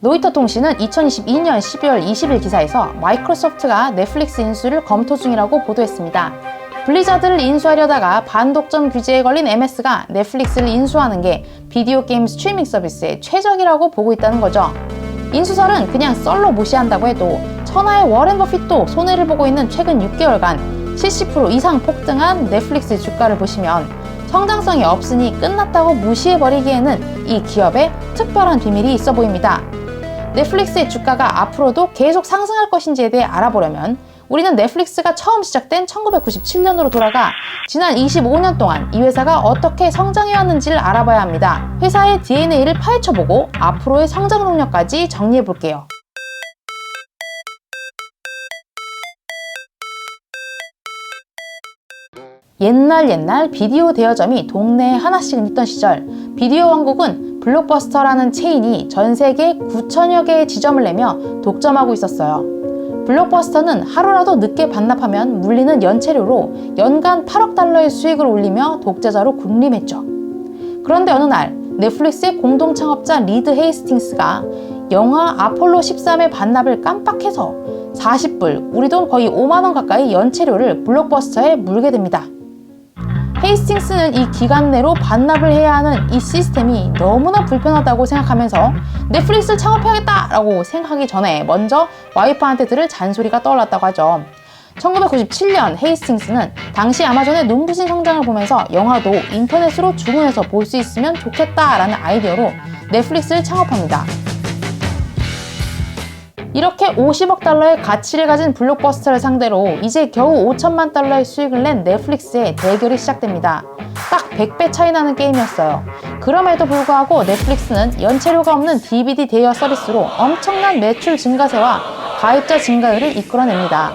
로이터 통신은 2022년 12월 20일 기사에서 마이크로소프트가 넷플릭스 인수를 검토 중이라고 보도했습니다. 블리자드를 인수하려다가 반독점 규제에 걸린 MS가 넷플릭스를 인수하는 게 비디오 게임 스트리밍 서비스의 최적이라고 보고 있다는 거죠. 인수설은 그냥 썰로 무시한다고 해도 천하의 워렌 버핏도 손해를 보고 있는 최근 6개월간 70% 이상 폭등한 넷플릭스 주가를 보시면 성장성이 없으니 끝났다고 무시해버리기에는 이 기업의 특별한 비밀이 있어 보입니다. 넷플릭스의 주가가 앞으로도 계속 상승할 것인지에 대해 알아보려면 우리는 넷플릭스가 처음 시작된 1997년으로 돌아가 지난 25년 동안 이 회사가 어떻게 성장해왔는지를 알아봐야 합니다. 회사의 DNA를 파헤쳐보고 앞으로의 성장 동력까지 정리해볼게요. 옛날 비디오 대여점이 동네에 하나씩 있던 시절, 비디오 왕국은 블록버스터라는 체인이 전 세계 9천여 개의 지점을 내며 독점하고 있었어요. 블록버스터는 하루라도 늦게 반납하면 물리는 연체료로 연간 8억 달러의 수익을 올리며 독재자로 군림했죠. 그런데 어느 날 넷플릭스의 공동 창업자 리드 헤이스팅스가 영화 아폴로 13의 반납을 깜빡해서 40불, 우리 돈 거의 5만 원 가까이 연체료를 블록버스터에 물게 됩니다. 헤이스팅스는 이 기간 내로 반납을 해야 하는 이 시스템이 너무나 불편하다고 생각하면서 넷플릭스를 창업해야겠다라고 생각하기 전에 먼저 와이프한테 들을 잔소리가 떠올랐다고 하죠. 1997년 헤이스팅스는 당시 아마존의 눈부신 성장을 보면서 영화도 인터넷으로 주문해서 볼 수 있으면 좋겠다라는 아이디어로 넷플릭스를 창업합니다. 이렇게 50억 달러의 가치를 가진 블록버스터를 상대로 이제 겨우 5천만 달러의 수익을 낸 넷플릭스의 대결이 시작됩니다. 딱 100배 차이 나는 게임이었어요. 그럼에도 불구하고 넷플릭스는 연체료가 없는 DVD 대여 서비스로 엄청난 매출 증가세와 가입자 증가율을 이끌어냅니다.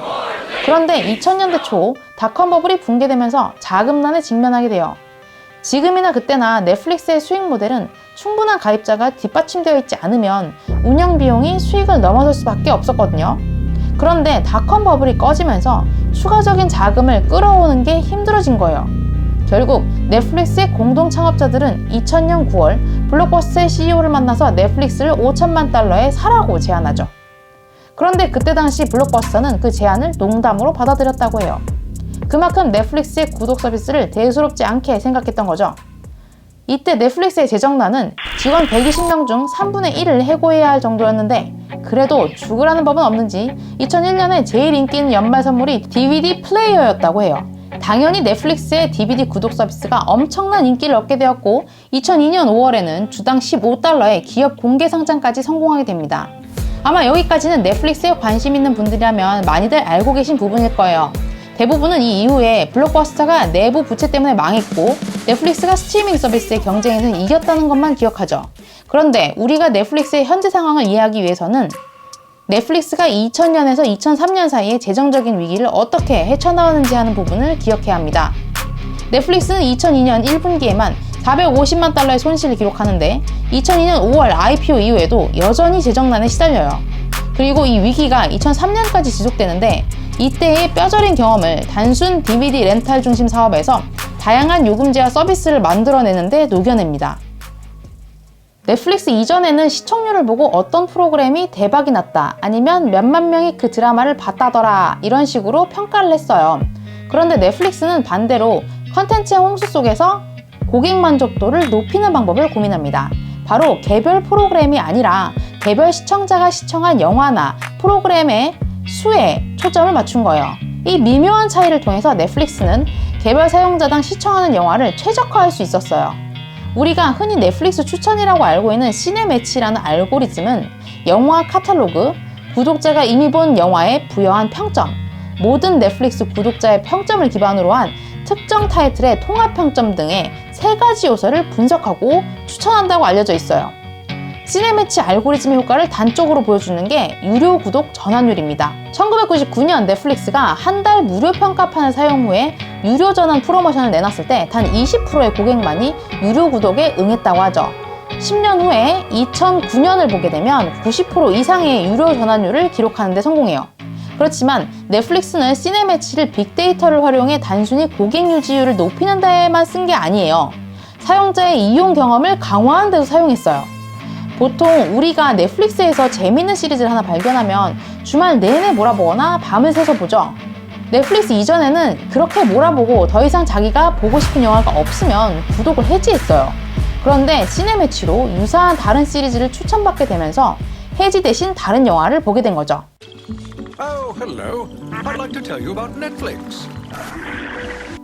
그런데 2000년대 초 닷컴 버블이 붕괴되면서 자금난에 직면하게 돼요. 지금이나 그때나 넷플릭스의 수익 모델은 충분한 가입자가 뒷받침되어 있지 않으면 운영 비용이 수익을 넘어설 수밖에 없었거든요. 그런데 닷컴 버블이 꺼지면서 추가적인 자금을 끌어오는 게 힘들어진 거예요. 결국 넷플릭스의 공동 창업자들은 2000년 9월 블록버스터의 CEO를 만나서 넷플릭스를 5천만 달러에 사라고 제안하죠. 그런데 그때 당시 블록버스터는 그 제안을 농담으로 받아들였다고 해요. 그만큼 넷플릭스의 구독 서비스를 대수롭지 않게 생각했던 거죠. 이때 넷플릭스의 재정난은 직원 120명 중 3분의 1을 해고해야 할 정도였는데 그래도 죽으라는 법은 없는지 2001년에 제일 인기 있는 연말 선물이 DVD 플레이어였다고 해요. 당연히 넷플릭스의 DVD 구독 서비스가 엄청난 인기를 얻게 되었고 2002년 5월에는 주당 15달러의 기업 공개 상장까지 성공하게 됩니다. 아마 여기까지는 넷플릭스에 관심 있는 분들이라면 많이들 알고 계신 부분일 거예요. 대부분은 이 이후에 블록버스터가 내부 부채 때문에 망했고 넷플릭스가 스트리밍 서비스의 경쟁에서 이겼다는 것만 기억하죠. 그런데 우리가 넷플릭스의 현재 상황을 이해하기 위해서는 넷플릭스가 2000년에서 2003년 사이에 재정적인 위기를 어떻게 헤쳐나오는지 하는 부분을 기억해야 합니다. 넷플릭스는 2002년 1분기에만 450만 달러의 손실을 기록하는데 2002년 5월 IPO 이후에도 여전히 재정난에 시달려요. 그리고 이 위기가 2003년까지 지속되는데 이때의 뼈저린 경험을 단순 DVD 렌탈 중심 사업에서 다양한 요금제와 서비스를 만들어내는데 녹여냅니다. 넷플릭스 이전에는 시청률을 보고 어떤 프로그램이 대박이 났다, 아니면 몇만 명이 그 드라마를 봤다더라, 이런 식으로 평가를 했어요. 그런데 넷플릭스는 반대로 컨텐츠의 홍수 속에서 고객 만족도를 높이는 방법을 고민합니다. 바로 개별 프로그램이 아니라 개별 시청자가 시청한 영화나 프로그램의 수에 초점을 맞춘 거예요. 이 미묘한 차이를 통해서 넷플릭스는 개별 사용자당 시청하는 영화를 최적화할 수 있었어요. 우리가 흔히 넷플릭스 추천이라고 알고 있는 시네매치라는 알고리즘은 영화 카탈로그, 구독자가 이미 본 영화에 부여한 평점, 모든 넷플릭스 구독자의 평점을 기반으로 한 특정 타이틀의 통합평점 등의 3가지 요소를 분석하고 추천한다고 알려져 있어요. 시네매치 알고리즘의 효과를 단적으로 보여주는 게 유료 구독 전환율입니다. 1999년 넷플릭스가 한 달 무료 평가판을 사용 후에 유료 전환 프로모션을 내놨을 때 단 20%의 고객만이 유료 구독에 응했다고 하죠. 10년 후에 2009년을 보게 되면 90% 이상의 유료 전환율을 기록하는 데 성공해요. 그렇지만 넷플릭스는 시네매치를 빅데이터를 활용해 단순히 고객 유지율을 높이는 데에만 쓴 게 아니에요. 사용자의 이용 경험을 강화하는 데도 사용했어요. 보통 우리가 넷플릭스에서 재밌는 시리즈를 하나 발견하면 주말 내내 몰아보거나 밤을 새서 보죠. 넷플릭스 이전에는 그렇게 몰아보고 더 이상 자기가 보고 싶은 영화가 없으면 구독을 해지했어요. 그런데 시네매치로 유사한 다른 시리즈를 추천받게 되면서 해지 대신 다른 영화를 보게 된 거죠. Oh, hello. I'd like to tell you about Netflix.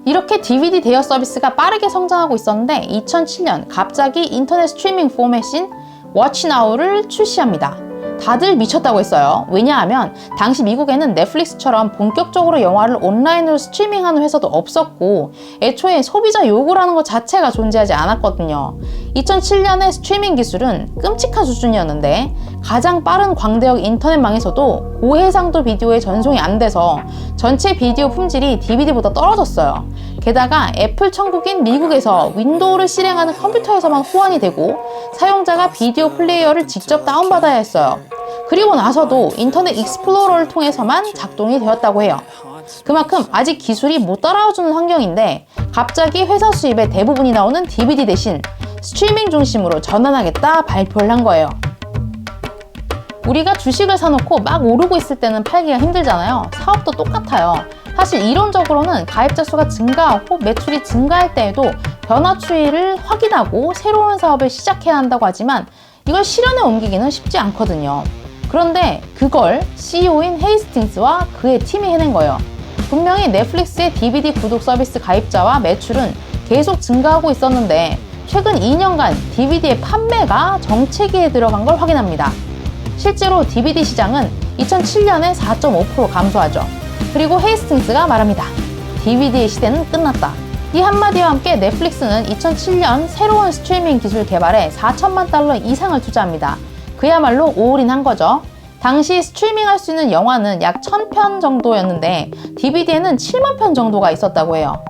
이렇게 DVD 대여 서비스가 빠르게 성장하고 있었는데 2007년 갑자기 인터넷 스트리밍 포맷인 워치나우를 출시합니다. 다들 미쳤다고 했어요. 왜냐하면 당시 미국에는 넷플릭스처럼 본격적으로 영화를 온라인으로 스트리밍하는 회사도 없었고 애초에 소비자 요구라는 것 자체가 존재하지 않았거든요. 2007년의 스트리밍 기술은 끔찍한 수준이었는데 가장 빠른 광대역 인터넷망에서도 고해상도 비디오에 전송이 안 돼서 전체 비디오 품질이 DVD보다 떨어졌어요. 게다가 애플 천국인 미국에서 윈도우를 실행하는 컴퓨터에서만 호환이 되고 사용자가 비디오 플레이어를 직접 다운받아야 했어요. 그리고 나서도 인터넷 익스플로러를 통해서만 작동이 되었다고 해요. 그만큼 아직 기술이 못 따라와주는 환경인데 갑자기 회사 수입의 대부분이 나오는 DVD 대신 스트리밍 중심으로 전환하겠다 발표를 한 거예요. 우리가 주식을 사놓고 막 오르고 있을 때는 팔기가 힘들잖아요. 사업도 똑같아요. 사실 이론적으로는 가입자 수가 증가하고 매출이 증가할 때에도 변화 추이를 확인하고 새로운 사업을 시작해야 한다고 하지만 이걸 실현에 옮기기는 쉽지 않거든요. 그런데 그걸 CEO인 헤이스팅스와 그의 팀이 해낸 거예요. 분명히 넷플릭스의 DVD 구독 서비스 가입자와 매출은 계속 증가하고 있었는데 최근 2년간 DVD의 판매가 정체기에 들어간 걸 확인합니다. 실제로 DVD 시장은 2007년에 4.5% 감소하죠. 그리고 헤이스팅스가 말합니다. DVD의 시대는 끝났다. 이 한마디와 함께 넷플릭스는 2007년 새로운 스트리밍 기술 개발에 4천만 달러 이상을 투자합니다. 그야말로 올인한 거죠. 당시 스트리밍할 수 있는 영화는 약 1000편 정도였는데 DVD에는 7만 편 정도가 있었다고 해요.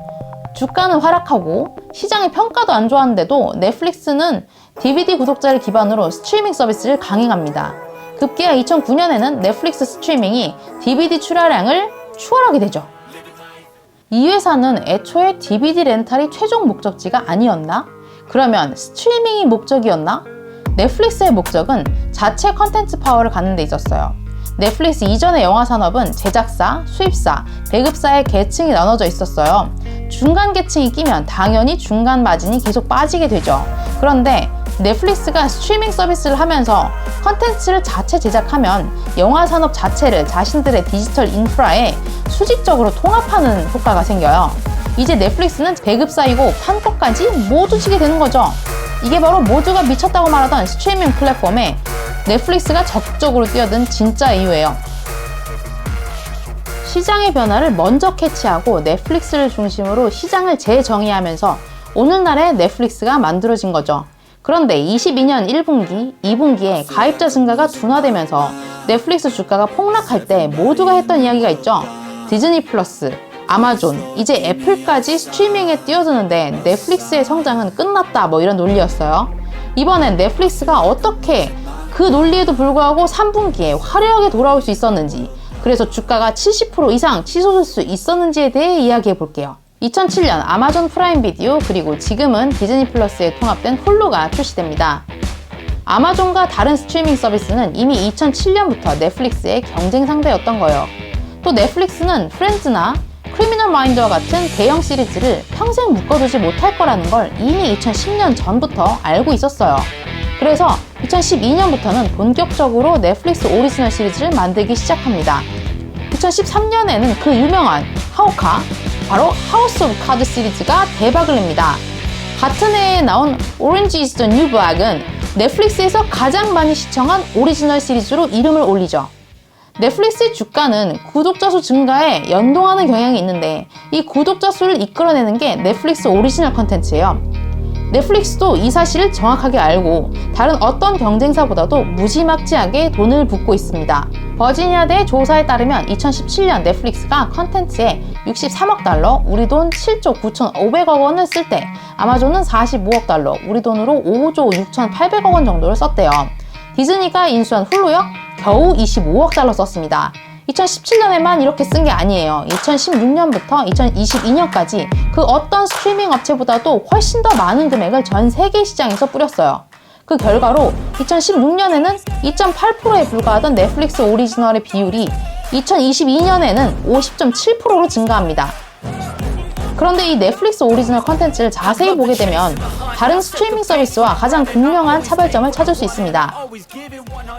주가는 하락하고 시장의 평가도 안 좋았는데도 넷플릭스는 DVD 구독자를 기반으로 스트리밍 서비스를 강행합니다. 급기야 2009년에는 넷플릭스 스트리밍이 DVD 출하량을 추월하게 되죠. 이 회사는 애초에 DVD 렌탈이 최종 목적지가 아니었나? 그러면 스트리밍이 목적이었나? 넷플릭스의 목적은 자체 컨텐츠 파워를 갖는 데 있었어요. 넷플릭스 이전의 영화 산업은 제작사, 수입사, 배급사의 계층이 나눠져 있었어요. 중간 계층이 끼면 당연히 중간 마진이 계속 빠지게 되죠. 그런데 넷플릭스가 스트리밍 서비스를 하면서 컨텐츠를 자체 제작하면 영화 산업 자체를 자신들의 디지털 인프라에 수직적으로 통합하는 효과가 생겨요. 이제 넷플릭스는 배급사이고 판권까지 모두 지게 되는 거죠. 이게 바로 모두가 미쳤다고 말하던 스트리밍 플랫폼에 넷플릭스가 적극적으로 뛰어든 진짜 이유예요. 시장의 변화를 먼저 캐치하고 넷플릭스를 중심으로 시장을 재정의하면서 오늘날의 넷플릭스가 만들어진 거죠. 그런데 22년 1분기, 2분기에 가입자 증가가 둔화되면서 넷플릭스 주가가 폭락할 때 모두가 했던 이야기가 있죠. 디즈니 플러스, 아마존, 이제 애플까지 스트리밍에 뛰어드는데 넷플릭스의 성장은 끝났다 뭐 이런 논리였어요. 이번엔 넷플릭스가 어떻게 그 논리에도 불구하고 3분기에 화려하게 돌아올 수 있었는지, 그래서 주가가 70% 이상 치솟을 수 있었는지에 대해 이야기해 볼게요. 2007년 아마존 프라임 비디오 그리고 지금은 디즈니 플러스에 통합된 홀루가 출시됩니다. 아마존과 다른 스트리밍 서비스는 이미 2007년부터 넷플릭스의 경쟁 상대였던 거예요. 또 넷플릭스는 프렌즈나 크리미널 마인드와 같은 대형 시리즈를 평생 묶어두지 못할 거라는 걸 이미 2010년 전부터 알고 있었어요. 그래서 2012년부터는 본격적으로 넷플릭스 오리지널 시리즈를 만들기 시작합니다. 2013년에는 그 유명한 하우카, 바로 하우스 오브 카드 시리즈가 대박을 냅니다. 같은 해에 나온 오렌지 이즈 더 뉴 블랙은 넷플릭스에서 가장 많이 시청한 오리지널 시리즈로 이름을 올리죠. 넷플릭스의 주가는 구독자 수 증가에 연동하는 경향이 있는데 이 구독자 수를 이끌어내는 게 넷플릭스 오리지널 컨텐츠예요. 넷플릭스도 이 사실을 정확하게 알고 다른 어떤 경쟁사보다도 무지막지하게 돈을 붓고 있습니다. 버지니아대 조사에 따르면 2017년 넷플릭스가 컨텐츠에 63억 달러, 우리 돈 7조 9,500억 원을 쓸 때 아마존은 45억 달러, 우리 돈으로 5조 6,800억 원 정도를 썼대요. 디즈니가 인수한 훌루역 겨우 25억 달러 썼습니다. 2017년에만 이렇게 쓴 게 아니에요. 2016년부터 2022년까지 그 어떤 스트리밍 업체보다도 훨씬 더 많은 금액을 전 세계 시장에서 뿌렸어요. 그 결과로 2016년에는 2.8%에 불과하던 넷플릭스 오리지널의 비율이 2022년에는 50.7%로 증가합니다. 그런데 이 넷플릭스 오리지널 컨텐츠를 자세히 보게 되면 다른 스트리밍 서비스와 가장 극명한 차별점을 찾을 수 있습니다.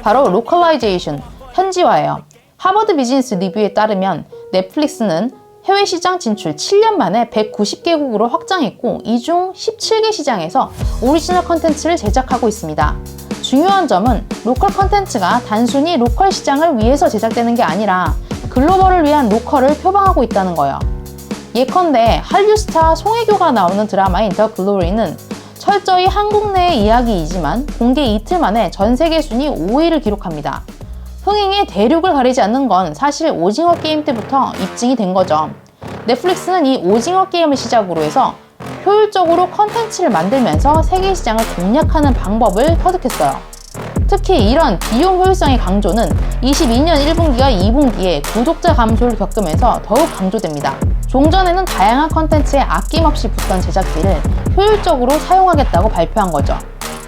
바로 로컬라이제이션, 현지화예요. 하버드 비즈니스 리뷰에 따르면 넷플릭스는 해외 시장 진출 7년 만에 190개국으로 확장했고 이 중 17개 시장에서 오리지널 컨텐츠를 제작하고 있습니다. 중요한 점은 로컬 컨텐츠가 단순히 로컬 시장을 위해서 제작되는 게 아니라 글로벌을 위한 로컬을 표방하고 있다는 거예요. 예컨대 한류 스타 송혜교가 나오는 드라마인 더 글로리는 철저히 한국 내의 이야기이지만 공개 이틀 만에 전 세계 순위 5위를 기록합니다. 흥행의 대륙을 가리지 않는 건 사실 오징어 게임 때부터 입증이 된 거죠. 넷플릭스는 이 오징어 게임을 시작으로 해서 효율적으로 컨텐츠를 만들면서 세계 시장을 공략하는 방법을 터득했어요. 특히 이런 비용 효율성의 강조는 22년 1분기와 2분기에 구독자 감소를 겪으면서 더욱 강조됩니다. 종전에는 다양한 컨텐츠에 아낌없이 붓던 제작비를 효율적으로 사용하겠다고 발표한 거죠.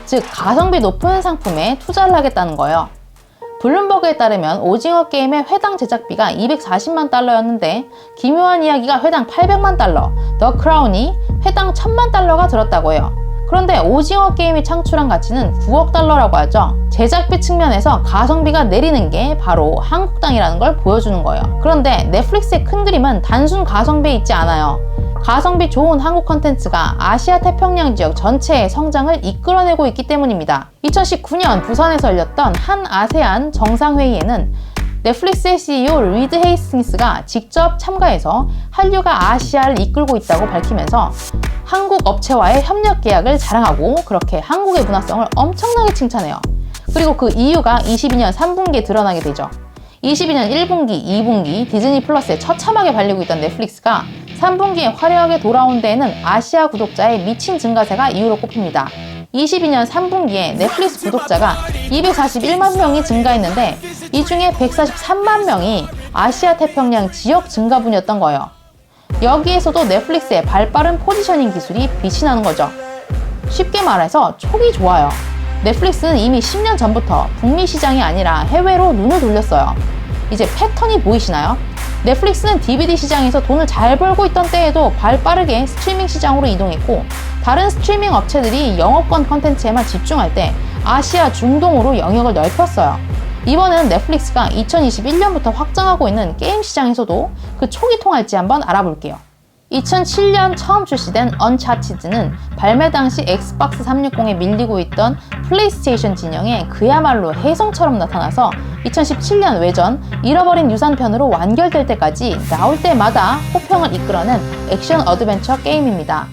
즉 가성비 높은 상품에 투자를 하겠다는 거예요. 블룸버그에 따르면 오징어 게임의 회당 제작비가 240만 달러였는데 기묘한 이야기가 회당 800만 달러, 더 크라운이 회당 1000만 달러가 들었다고 해요. 그런데 오징어 게임이 창출한 가치는 9억 달러라고 하죠. 제작비 측면에서 가성비가 내리는 게 바로 한국당이라는 걸 보여주는 거예요. 그런데 넷플릭스의 큰 그림은 단순 가성비에 있지 않아요. 가성비 좋은 한국 컨텐츠가 아시아 태평양 지역 전체의 성장을 이끌어내고 있기 때문입니다. 2019년 부산에서 열렸던 한 아세안 정상회의에는 넷플릭스의 CEO 리드 헤이스팅스가 직접 참가해서 한류가 아시아를 이끌고 있다고 밝히면서 한국 업체와의 협력 계약을 자랑하고 그렇게 한국의 문화성을 엄청나게 칭찬해요. 그리고 그 이유가 22년 3분기에 드러나게 되죠. 22년 1분기, 2분기 디즈니 플러스에 처참하게 발리고 있던 넷플릭스가 3분기에 화려하게 돌아온 데에는 아시아 구독자의 미친 증가세가 이유로 꼽힙니다. 22년 3분기에 넷플릭스 구독자가 241만 명이 증가했는데 이 중에 143만 명이 아시아 태평양 지역 증가분이었던 거예요. 여기에서도 넷플릭스의 발빠른 포지셔닝 기술이 빛이 나는 거죠. 쉽게 말해서 촉이 좋아요. 넷플릭스는 이미 10년 전부터 북미 시장이 아니라 해외로 눈을 돌렸어요. 이제 패턴이 보이시나요? 넷플릭스는 DVD 시장에서 돈을 잘 벌고 있던 때에도 발빠르게 스트리밍 시장으로 이동했고 다른 스트리밍 업체들이 영업권 컨텐츠에만 집중할 때 아시아 중동으로 영역을 넓혔어요. 이번에는 넷플릭스가 2021년부터 확장하고 있는 게임 시장에서도 그 촉이 통할지 한번 알아볼게요. 2007년 처음 출시된 언차티드는 발매 당시 엑스박스 360에 밀리고 있던 플레이스테이션 진영에 그야말로 혜성처럼 나타나서 2017년 외전 잃어버린 유산편으로 완결될 때까지 나올 때마다 호평을 이끌어낸 액션 어드벤처 게임입니다.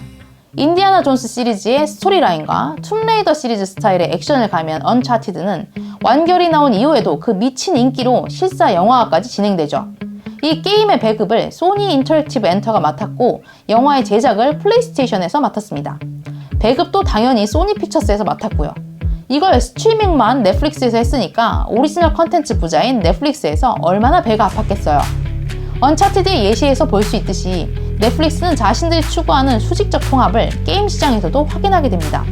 인디아나 존스 시리즈의 스토리라인과 툼레이더 시리즈 스타일의 액션을 가미한 언차티드는 완결이 나온 이후에도 그 미친 인기로 실사 영화화까지 진행되죠. 이 게임의 배급을 소니 인터랙티브 엔터가 맡았고 영화의 제작을 플레이스테이션에서 맡았습니다. 배급도 당연히 소니 픽처스에서 맡았고요. 이걸 스트리밍만 넷플릭스에서 했으니까 오리지널 컨텐츠 부자인 넷플릭스에서 얼마나 배가 아팠겠어요. 언차티드의 예시에서 볼 수 있듯이 넷플릭스는 자신들이 추구하는 수직적 통합을 게임 시장에서도 확인하게 됩니다.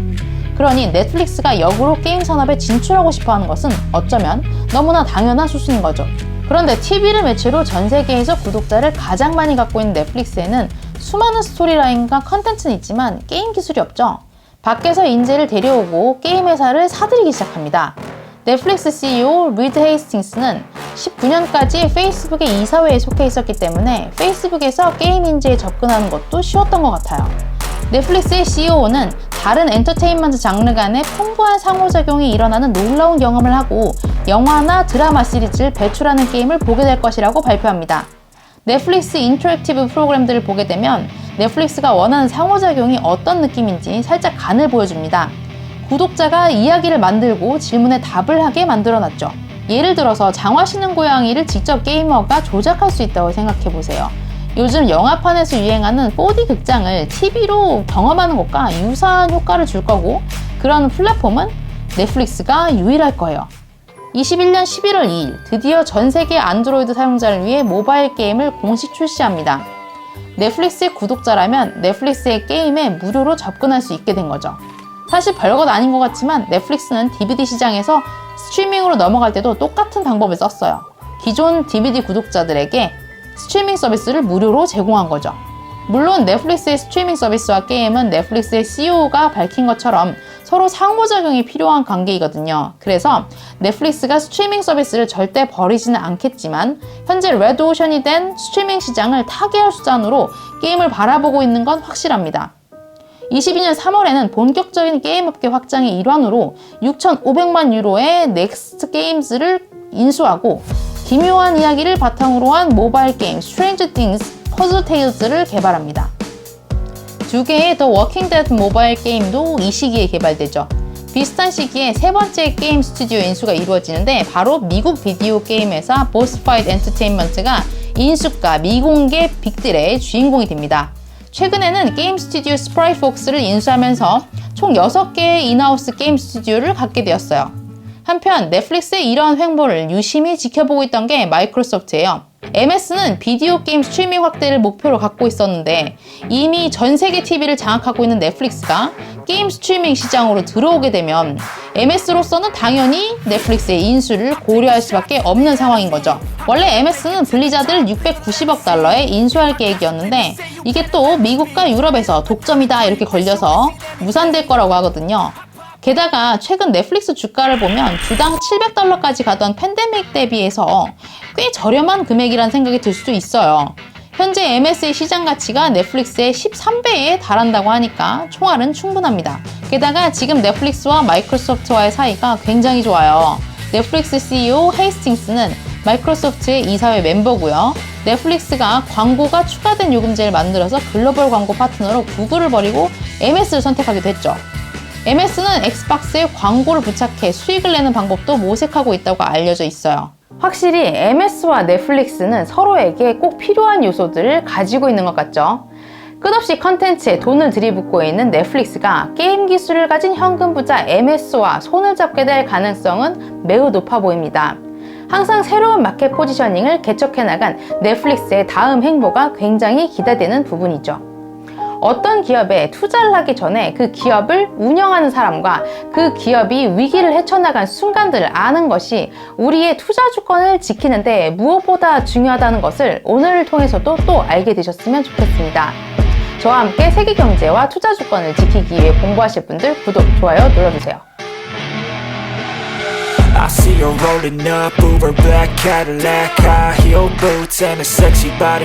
그러니 넷플릭스가 역으로 게임 산업에 진출하고 싶어하는 것은 어쩌면 너무나 당연한 수순인 거죠. 그런데 TV를 매체로 전 세계에서 구독자를 가장 많이 갖고 있는 넷플릭스에는 수많은 스토리라인과 컨텐츠는 있지만 게임 기술이 없죠. 밖에서 인재를 데려오고 게임 회사를 사들이기 시작합니다. 넷플릭스 CEO 리드 헤이스팅스는 19년까지 페이스북의 이사회에 속해 있었기 때문에 페이스북에서 게임 인재에 접근하는 것도 쉬웠던 것 같아요. 넷플릭스의 CEO는 다른 엔터테인먼트 장르 간의 풍부한 상호작용이 일어나는 놀라운 경험을 하고 영화나 드라마 시리즈를 배출하는 게임을 보게 될 것이라고 발표합니다. 넷플릭스 인터랙티브 프로그램들을 보게 되면 넷플릭스가 원하는 상호작용이 어떤 느낌인지 살짝 간을 보여줍니다. 구독자가 이야기를 만들고 질문에 답을 하게 만들어놨죠. 예를 들어서 장화 신는 고양이를 직접 게이머가 조작할 수 있다고 생각해보세요. 요즘 영화판에서 유행하는 4D 극장을 TV로 경험하는 것과 유사한 효과를 줄 거고 그런 플랫폼은 넷플릭스가 유일할 거예요. 21년 11월 2일 드디어 전 세계 안드로이드 사용자를 위해 모바일 게임을 공식 출시합니다. 넷플릭스의 구독자라면 넷플릭스의 게임에 무료로 접근할 수 있게 된 거죠. 사실 별것 아닌 것 같지만 넷플릭스는 DVD 시장에서 스트리밍으로 넘어갈 때도 똑같은 방법을 썼어요. 기존 DVD 구독자들에게 스트리밍 서비스를 무료로 제공한 거죠. 물론 넷플릭스의 스트리밍 서비스와 게임은 넷플릭스의 CEO가 밝힌 것처럼 서로 상호작용이 필요한 관계이거든요. 그래서 넷플릭스가 스트리밍 서비스를 절대 버리지는 않겠지만 현재 레드오션이 된 스트리밍 시장을 타개할 수단으로 게임을 바라보고 있는 건 확실합니다. 22년 3월에는 본격적인 게임업계 확장의 일환으로 6,500만 유로의 넥스트 게임즈를 인수하고 기묘한 이야기를 바탕으로 한 모바일 게임 스트레인저 띵스 퍼즐 테일즈를 개발합니다. 두 개의 더 워킹 데드 모바일 게임도 이 시기에 개발되죠. 비슷한 시기에 세 번째 게임 스튜디오 인수가 이루어지는데 바로 미국 비디오 게임 회사 보스파이트 엔터테인먼트가 인수가 미공개 빅딜의 주인공이 됩니다. 최근에는 게임 스튜디오 스프라이폭스를 인수하면서 총 6개의 인하우스 게임 스튜디오를 갖게 되었어요. 한편 넷플릭스의 이러한 횡보를 유심히 지켜보고 있던 게 마이크로소프트예요. MS는 비디오 게임 스트리밍 확대를 목표로 갖고 있었는데 이미 전 세계 TV를 장악하고 있는 넷플릭스가 게임 스트리밍 시장으로 들어오게 되면 MS로서는 당연히 넷플릭스의 인수를 고려할 수밖에 없는 상황인 거죠. 원래 MS는 블리자드를 690억 달러에 인수할 계획이었는데 이게 또 미국과 유럽에서 독점이다 이렇게 걸려서 무산될 거라고 하거든요. 게다가 최근 넷플릭스 주가를 보면 주당 700달러까지 가던 팬데믹 대비해서 꽤 저렴한 금액이라는 생각이 들 수도 있어요. 현재 MS의 시장 가치가 넷플릭스의 13배에 달한다고 하니까 총알은 충분합니다. 게다가 지금 넷플릭스와 마이크로소프트와의 사이가 굉장히 좋아요. 넷플릭스 CEO 헤이스팅스는 마이크로소프트의 이사회 멤버고요. 넷플릭스가 광고가 추가된 요금제를 만들어서 글로벌 광고 파트너로 구글을 버리고 MS를 선택하게 됐죠. MS는 엑스박스에 광고를 부착해 수익을 내는 방법도 모색하고 있다고 알려져 있어요. 확실히 MS와 넷플릭스는 서로에게 꼭 필요한 요소들을 가지고 있는 것 같죠? 끝없이 컨텐츠에 돈을 들이붓고 있는 넷플릭스가 게임 기술을 가진 현금 부자 MS와 손을 잡게 될 가능성은 매우 높아 보입니다. 항상 새로운 마켓 포지셔닝을 개척해 나간 넷플릭스의 다음 행보가 굉장히 기대되는 부분이죠. 어떤 기업에 투자를 하기 전에 그 기업을 운영하는 사람과 그 기업이 위기를 헤쳐나간 순간들을 아는 것이 우리의 투자 주권을 지키는데 무엇보다 중요하다는 것을 오늘을 통해서도 또 알게 되셨으면 좋겠습니다. 저와 함께 세계 경제와 투자 주권을 지키기 위해 공부하실 분들 구독, 좋아요 눌러주세요. I see her rolling up, Uber black Cadillac, high heel boots and a sexy body